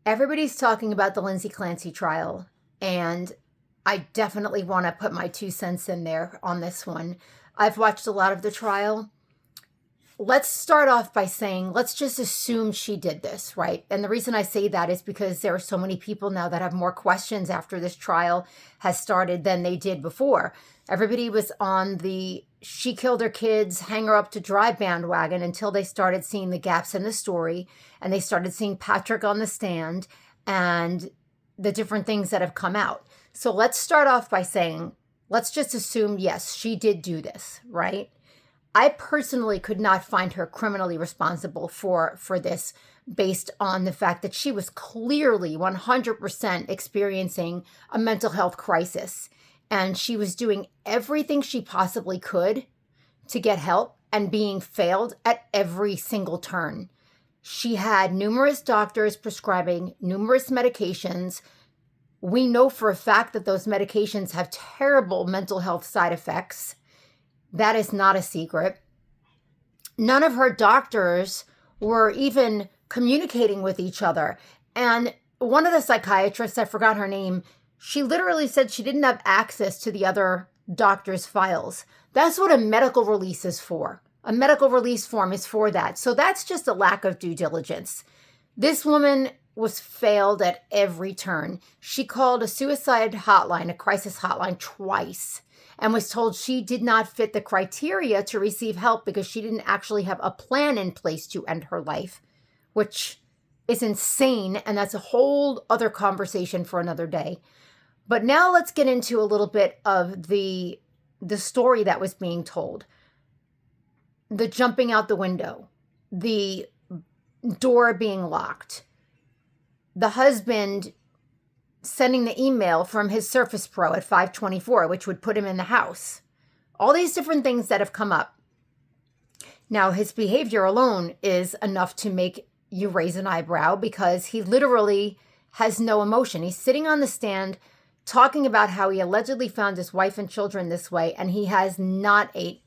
Everybody's talking about the Lindsay Clansey trial, and I definitely want to put my 2 cents in there on this one. I've watched a lot of the trial. Let's start off by saying, let's just assume she did this, right? And the reason I say that is because there are so many people now that have more questions after this trial has started than they did before. Everybody was on the she killed her kids, hang her up to dry bandwagon until they started seeing the gaps in the story and they started seeing Patrick on the stand and the different things that have come out. So let's start off by saying, let's just assume, yes, she did do this, right? I personally could not find her criminally responsible for this based on the fact that she was clearly 100% experiencing a mental health crisis. And she was doing everything she possibly could to get help and being failed at every single turn. She had numerous doctors prescribing numerous medications. We know for a fact that those medications have terrible mental health side effects. That is not a secret. None of her doctors were even communicating with each other. And one of the psychiatrists, I forgot her name, she literally said she didn't have access to the other doctor's files. That's what a medical release is for. A medical release form is for that. So that's just a lack of due diligence. This woman was failed at every turn. She called a suicide hotline, a crisis hotline, twice, and was told she did not fit the criteria to receive help because she didn't actually have a plan in place to end her life, which is insane. And that's a whole other conversation for another day. But now let's get into a little bit of the story that was being told. The jumping out the window, the door being locked, the husband sending the email from his Surface Pro at 5:24, which would put him in the house. All these different things that have come up. Now, his behavior alone is enough to make you raise an eyebrow because he literally has no emotion. He's sitting on the stand talking about how he allegedly found his wife and children this way, and he has not a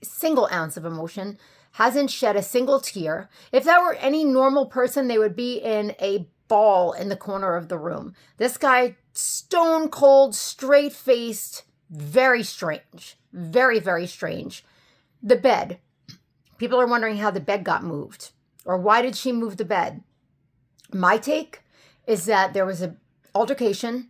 single ounce of emotion, hasn't shed a single tear. If that were any normal person, they would be in a ball in the corner of the room. This guy, stone cold, straight faced, very strange, very, very strange. The bed. People are wondering how the bed got moved or why did she move the bed? My take is that there was an altercation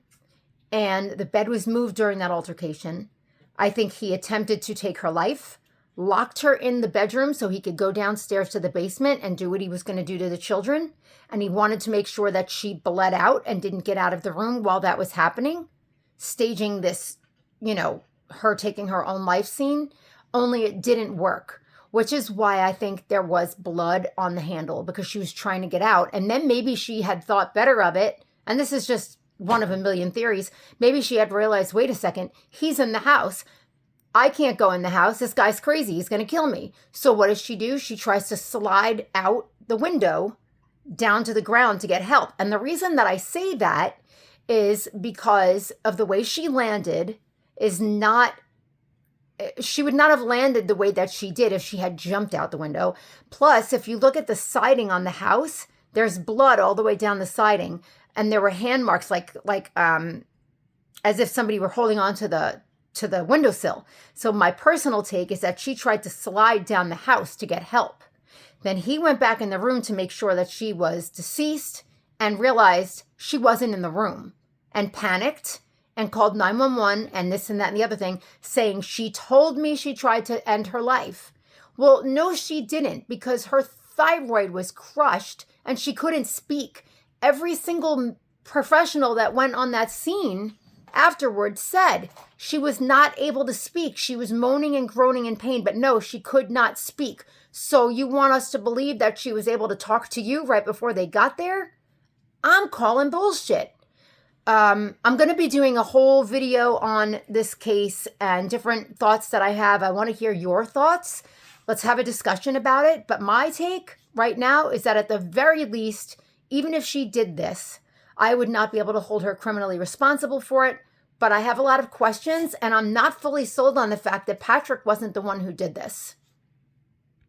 and the bed was moved during that altercation. I think he attempted to take her life, locked her in the bedroom so he could go downstairs to the basement and do what he was going to do to the children. And he wanted to make sure that she bled out and didn't get out of the room while that was happening, staging this, her taking her own life scene, only it didn't work, which is why I think there was blood on the handle because she was trying to get out. And then maybe she had thought better of it. And this is just one of a million theories. Maybe she had realized, wait a second, he's in the house. I can't go in the house. This guy's crazy. He's going to kill me. So what does she do? She tries to slide out the window down to the ground to get help. And the reason that I say that is because of the way she landed she would not have landed the way that she did if she had jumped out the window. Plus, if you look at the siding on the house, there's blood all the way down the siding. And there were hand marks like as if somebody were holding on to the windowsill. So my personal take is that she tried to slide down the house to get help. Then he went back in the room to make sure that she was deceased and realized she wasn't in the room and panicked and called 911 and this and that and the other thing, saying she told me she tried to end her life. Well, no, she didn't, because her thyroid was crushed and she couldn't speak. Every single professional that went on that scene afterwards said she was not able to speak. She was moaning and groaning in pain, but no, she could not speak. So you want us to believe that she was able to talk to you right before they got there? I'm calling bullshit. I'm going to be doing a whole video on this case and different thoughts that I have. I want to hear your thoughts. Let's have a discussion about it. But my take right now is that at the very least, even if she did this, I would not be able to hold her criminally responsible for it. But I have a lot of questions, and I'm not fully sold on the fact that Patrick wasn't the one who did this.